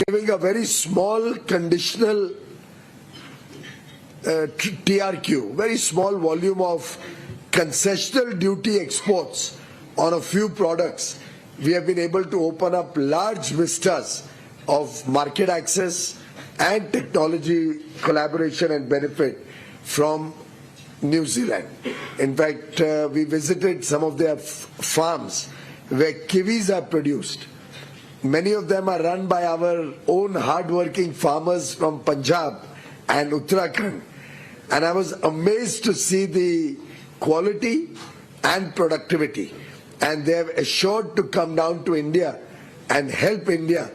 giving a very small conditional TRQ, very small volume of concessional duty exports on a few products, we have been able to open up large vistas of market access and technology collaboration and benefit from New Zealand. In fact, we visited some of their farms where kiwis are produced. Many of them are run by our own hard-working farmers from Punjab and Uttarakhand. And I was amazed to see the quality and productivity. And they have assured to come down to India and help India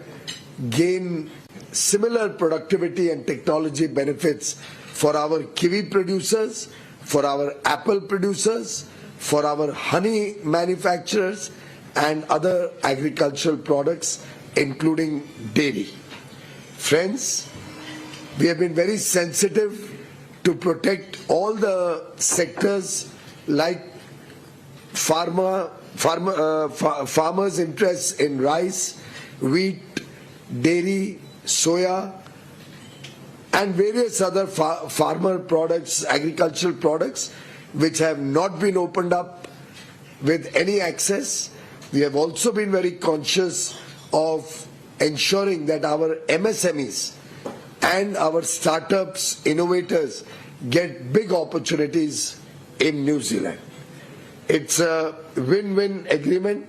gain similar productivity and technology benefits for our kiwi producers, for our apple producers, for our honey manufacturers and other agricultural products, including dairy. Friends, we have been very sensitive to protect all the sectors like farmers' interests in rice, wheat, dairy, soya, and various other farmer products, agricultural products, which have not been opened up with any access. We have also been very conscious of ensuring that our MSMEs and our startups, innovators get big opportunities in New Zealand. It's a win-win agreement,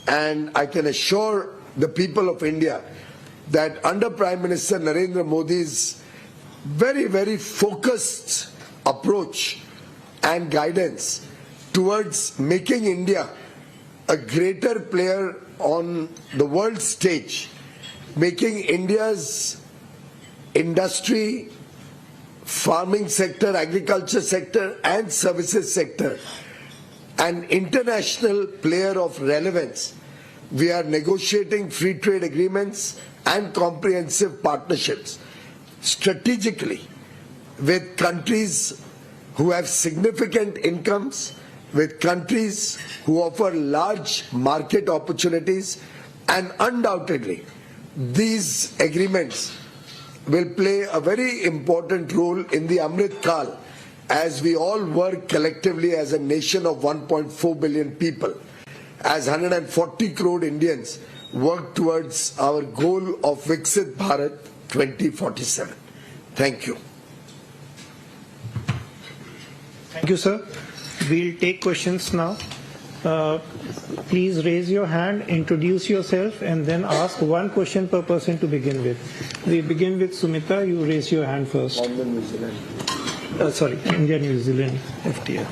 and I can assure the people of India that under Prime Minister Narendra Modi's very, very focused approach and guidance towards making India a greater player on the world stage, making India's industry, farming sector, agriculture sector and services sector an international player of relevance. We are negotiating free trade agreements and comprehensive partnerships strategically with countries who have significant incomes, with countries who offer large market opportunities, and undoubtedly these agreements will play a very important role in the Amrit Kal as we all work collectively as a nation of 1.4 billion people, as 140 crore Indians work towards our goal of Viksit Bharat 2047. Thank you. Thank you, sir. We'll take questions now. Please raise your hand, introduce yourself, and then ask one question per person to begin with. We begin with Sumita. You raise your hand first. On the New Zealand. Sorry, India New Zealand FTA.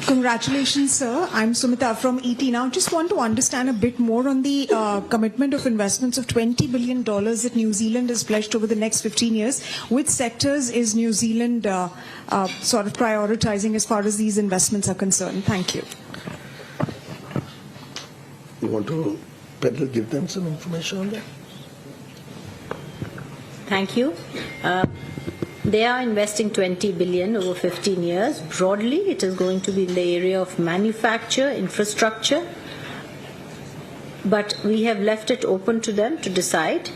Congratulations, sir. I'm Sumita from ET. Now, just want to understand a bit more on the commitment of investments of $20 billion that New Zealand has pledged over the next 15 years. Which sectors is New Zealand sort of prioritizing as far as these investments are concerned? Thank you. You want to give them some information on that? Thank you. They are investing 20 billion over 15 years. Broadly, it is going to be in the area of manufacture, infrastructure, but we have left it open to them to decide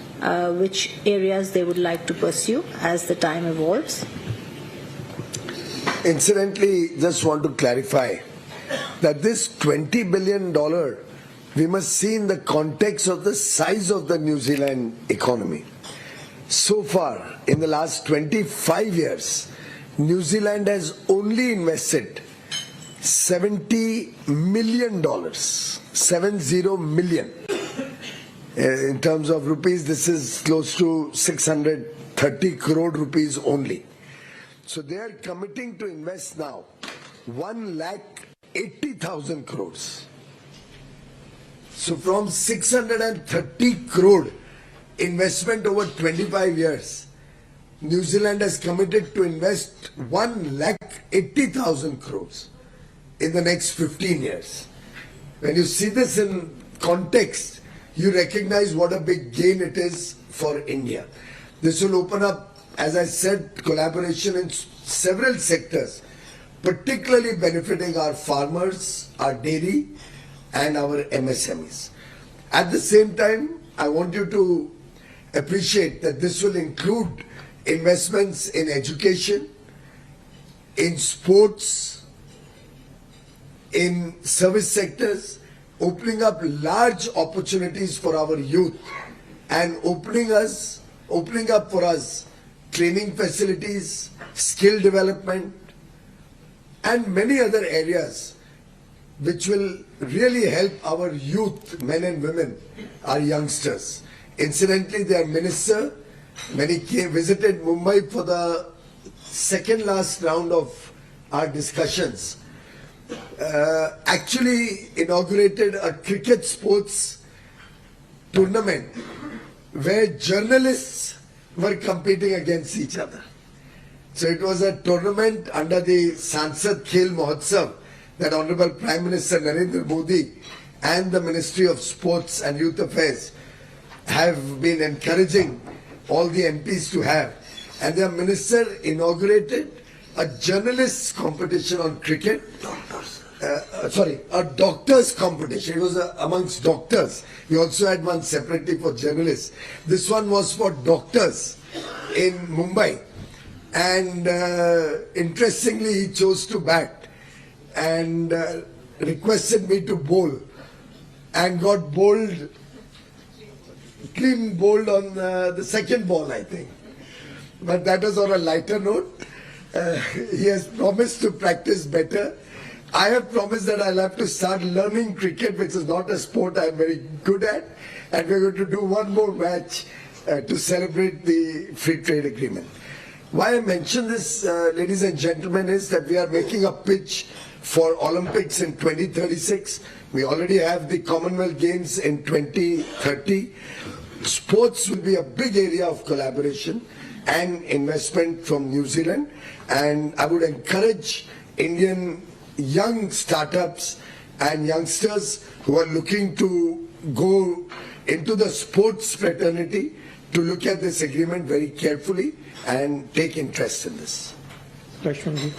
which areas they would like to pursue as the time evolves. Incidentally, just want to clarify that this $20 billion we must see in the context of the size of the New Zealand economy. So far, in the last 25 years, New Zealand has only invested $70 million, 70 million. In terms of rupees, this is close to 630 crore rupees only. So they are committing to invest now 1,80,000 crores. So from 630 crore investment over 25 years, New Zealand has committed to invest 1,80,000 crores in the next 15 years. When you see this in context, you recognize what a big gain it is for India. This will open up, as I said, collaboration in several sectors, particularly benefiting our farmers, our dairy, and our MSMEs. At the same time, I want you to appreciate that this will include investments in education, in sports, in service sectors, opening up large opportunities for our youth and opening up for us training facilities, skill development, and many other areas which will really help our youth, men and women, our youngsters. Incidentally, their minister, when he visited Mumbai for the second last round of our discussions, actually inaugurated a cricket sports tournament where journalists were competing against each other. So it was a tournament under the Sansad Khel Mahotsav that Honorable Prime Minister Narendra Modi and the Ministry of Sports and Youth Affairs have been encouraging all the MPs to have. And their minister inaugurated a journalists competition on cricket. A doctors competition. It was amongst doctors. We also had one separately for journalists. This one was for doctors in Mumbai. And interestingly, he chose to bat and requested me to bowl and got bowled, clean bowled on the second ball, I think. But that was on a lighter note. He has promised to practice better. I have promised that I'll have to start learning cricket, which is not a sport I'm very good at. And we're going to do one more match to celebrate the free trade agreement. Why I mention this, ladies and gentlemen, is that we are making a pitch for Olympics in 2036. We already have the Commonwealth Games in 2030. Sports will be a big area of collaboration and investment from New Zealand. And I would encourage Indian young startups and youngsters who are looking to go into the sports fraternity to look at this agreement very carefully and take interest in this. Lakshmanji.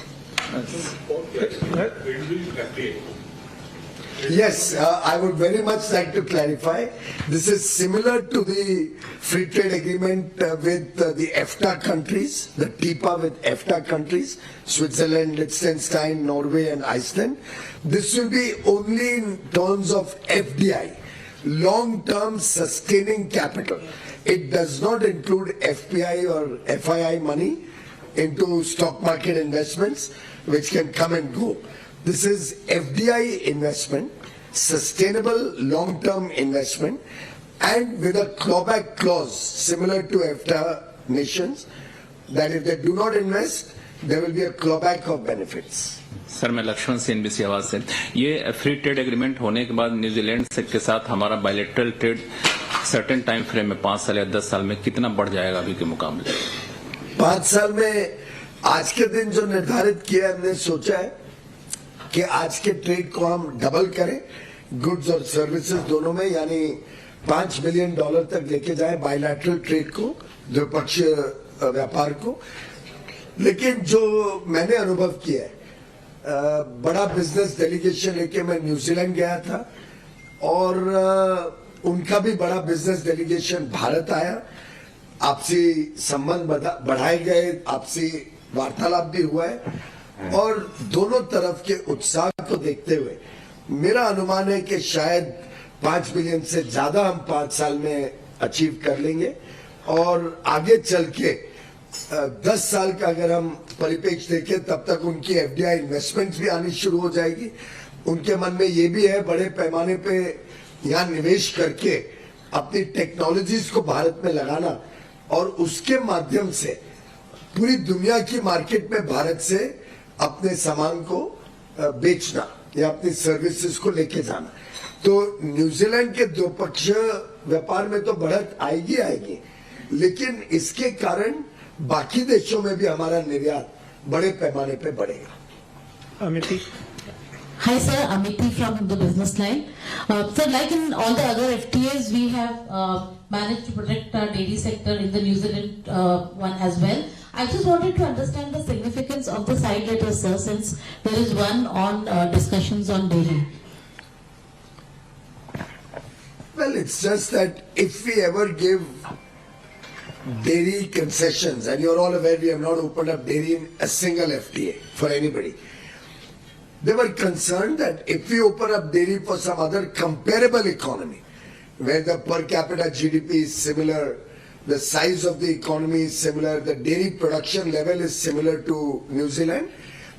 Yes, I would very much like to clarify. This is similar to the free trade agreement with the EFTA countries, the TIPA with EFTA countries, Switzerland, Liechtenstein, Norway and Iceland. This will be only in terms of FDI, long-term sustaining capital. It does not include FPI or FII money into stock market investments, which can come and go. This is FDI investment, sustainable long-term investment, and with a clawback clause similar to EFTA nations, that if they do not invest, there will be a clawback of benefits. Sir मैं लक्ष्मण से NBC आवाज से ये free trade agreement होने के बाद New Zealand के साथ हमारा bilateral trade certain time frame में 5 साल या 10 साल में कितना बढ़ जाएगा अभी के मुकाबले? 5 साल में आज के दिन जो निर्धारित किया हमने सोचा है कि आज के ट्रेड को हम डबल करें, गुड्स और सर्विसेज दोनों में, यानी $5 बिलियन तक लेके जाए बायलैटरल ट्रेड को, द्विपक्षीय व्यापार को। लेकिन जो मैंने अनुभव किया है, बड़ा बिजनेस डेलीगेशन लेके मैं न्यूजीलैंड गया था और उनका भी बड़ा बिजनेस डेलीगेशन भारत आया, आपसी संबंध बढ़ाए गए, आपसी वार्तालाप भी हुआ है और दोनों तरफ के उत्साह को देखते हुए मेरा अनुमान है कि शायद 5 बिलियन से ज्यादा हम 5 साल में अचीव कर लेंगे और आगे चल के 10 साल का अगर हम परिप्रेक्ष्य देखें तब तक उनकी एफडीआई इन्वेस्टमेंट्स भी आनी शुरू हो जाएगी। उनके मन में ये भी है बड़े पैमाने पे यहाँ निवेश करके अपनी टेक्नोलॉजीज को भारत में लगाना और उसके माध्यम से पूरी दुनिया की मार्केट में भारत से अपने सामान को बेचना या अपनी सर्विसेज को लेके जाना। तो न्यूजीलैंड के द्विपक्षीय व्यापार में तो बढ़त आएगी, लेकिन इसके कारण बाकी देशों में भी हमारा निर्यात बड़े पैमाने पे बढ़ेगा। Amity. Hi sir, Amity from the business line. Sir, like in all the other FTAs, we have managed to protect our dairy sector in the New Zealand one as well. I just wanted to understand the significance of the side letter, sir, since there is one on discussions on dairy. Well, it's just that if we ever give dairy concessions, and you're all aware we have not opened up dairy in a single FTA for anybody. They were concerned that if we open up dairy for some other comparable economy, where the per capita GDP is similar, the size of the economy is similar, the dairy production level is similar to New Zealand,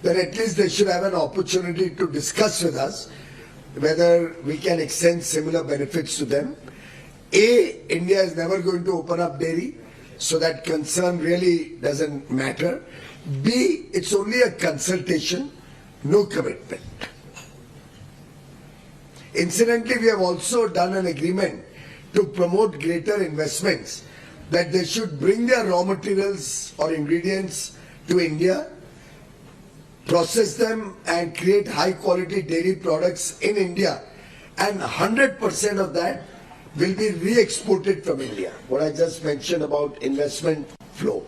then at least they should have an opportunity to discuss with us whether we can extend similar benefits to them. A, India is never going to open up dairy, so that concern really doesn't matter. B, it's only a consultation, no commitment. Incidentally, we have also done an agreement to promote greater investments, that they should bring their raw materials or ingredients to India, process them and create high quality dairy products in India, and 100% of that will be re-exported from India. What I just mentioned about investment flow.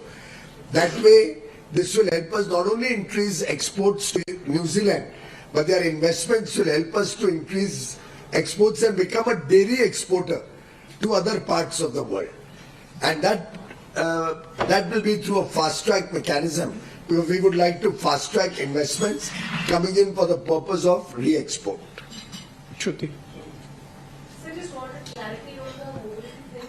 That way, this will help us not only increase exports to New Zealand, but their investments will help us to increase exports and become a dairy exporter to other parts of the world. And that will be through a fast-track mechanism. We would like to fast-track investments coming in for the purpose of re-export. Shruti. So just wanted clarity on the mobility thing.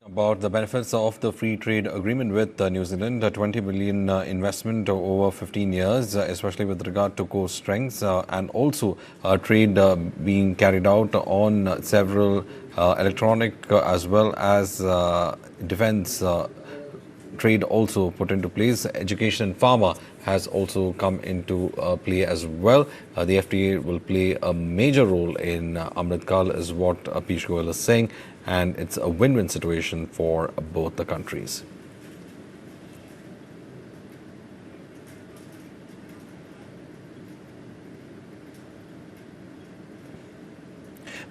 About the benefits of the free trade agreement with New Zealand, a 20 billion investment over 15 years, especially with regard to core strengths, and also trade being carried out on several electronic as well as defense trade also put into place. Education and pharma has also come into play as well. The FTA will play a major role in Amrit Kal, is what Piyush Goyal is saying, and it's a win-win situation for both the countries.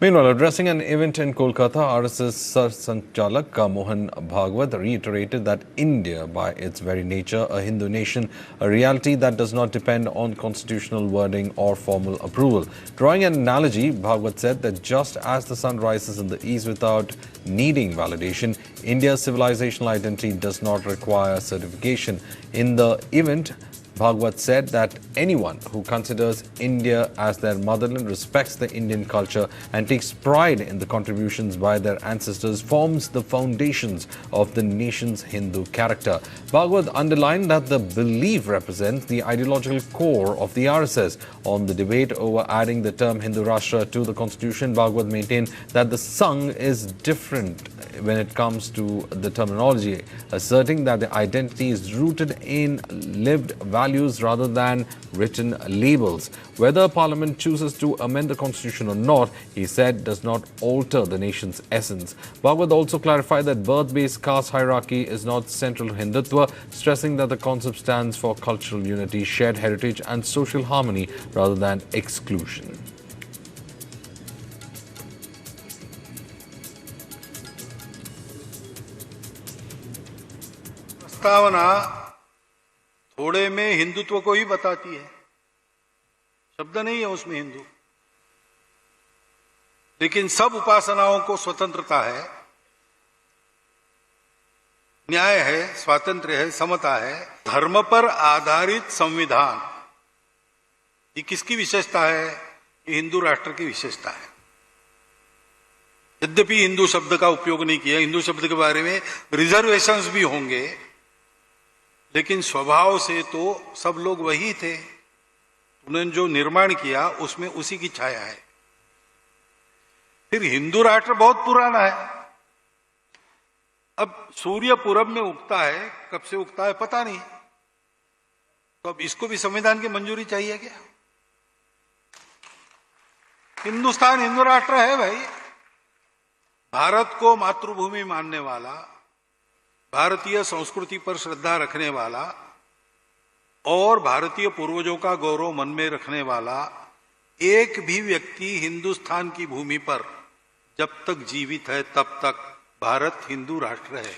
Meanwhile, addressing an event in Kolkata, RSS Sanchalak Mohan Bhagwat reiterated that India, by its very nature, a Hindu nation, a reality that does not depend on constitutional wording or formal approval. Drawing an analogy, Bhagwat said that just as the sun rises in the east without needing validation, India's civilizational identity does not require certification. In the event, Bhagwat said that anyone who considers India as their motherland, respects the Indian culture and takes pride in the contributions by their ancestors forms the foundations of the nation's Hindu character. Bhagwat underlined that the belief represents the ideological core of the RSS. On the debate over adding the term Hindu Rashtra to the constitution, Bhagwat maintained that the Sangh is different when it comes to the terminology, asserting that the identity is rooted in lived values rather than written labels. Whether Parliament chooses to amend the constitution or not, he said, does not alter the nation's essence. Bhagwat also clarified that birth-based caste hierarchy is not central to Hindutva, stressing that the concept stands for cultural unity, shared heritage and social harmony rather than exclusion. प्रस्तावना थोड़े में हिंदुत्व को ही बताती है, शब्द नहीं है उसमें हिंदू, लेकिन सब उपासनाओं को स्वतंत्रता है, न्याय है, स्वातंत्र्य है, समता है, धर्म पर आधारित संविधान, ये किसकी विशेषता है? ये हिंदू राष्ट्र की विशेषता है। यद्यपि हिंदू शब्द का उपयोग नहीं किया, हिंदू शब्द के बारे में रिजर्वेशंस भी होंगे, लेकिन स्वभाव से तो सब लोग वही थे। उन्होंने जो निर्माण किया उसमें उसी की छाया है। फिर हिंदू राष्ट्र बहुत पुराना है। अब सूर्य पूरब में उगता है, कब से उगता है पता नहीं, तो अब इसको भी संविधान की मंजूरी चाहिए क्या? हिंदुस्तान हिंदू राष्ट्र है भाई। भारत को मातृभूमि मानने वाला, भारतीय संस्कृति पर श्रद्धा रखने वाला और भारतीय पूर्वजों का गौरव मन में रखने वाला एक भी व्यक्ति हिंदुस्तान की भूमि पर जब तक जीवित है तब तक भारत हिंदू राष्ट्र है।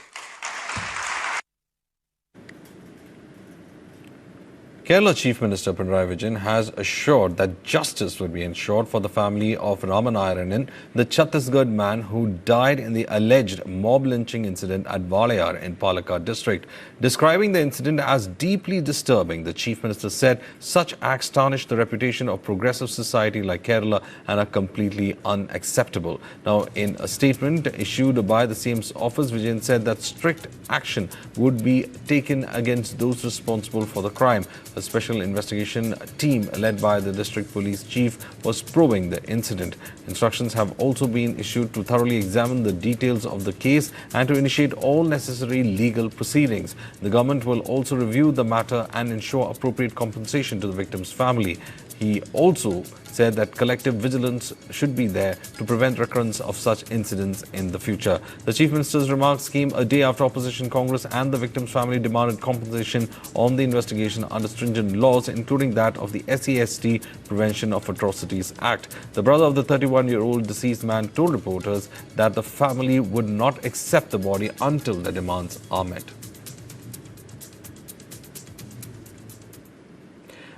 Kerala Chief Minister Pinarayi Vijayan has assured that justice will be ensured for the family of Ramanayaranan, the Chhattisgarh man who died in the alleged mob lynching incident at Walayar in Palakkad district. Describing the incident as deeply disturbing, the Chief Minister said such acts tarnish the reputation of progressive society like Kerala and are completely unacceptable. Now, in a statement issued by the CM's office, Vijayan said that strict action would be taken against those responsible for the crime. A special investigation team led by the district police chief was probing the incident. Instructions have also been issued to thoroughly examine the details of the case and to initiate all necessary legal proceedings. The government will also review the matter and ensure appropriate compensation to the victim's family. He also said that collective vigilance should be there to prevent recurrence of such incidents in the future. The Chief Minister's remarks came a day after opposition Congress and the victim's family demanded compensation on the investigation under stringent laws, including that of the SEST Prevention of Atrocities Act. The brother of the 31-year-old deceased man told reporters that the family would not accept the body until the demands are met.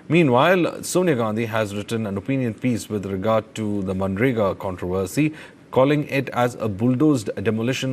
Meanwhile, Sonia Gandhi has written an opinion piece with regard to the Manrega controversy, calling it as a bulldozed demolition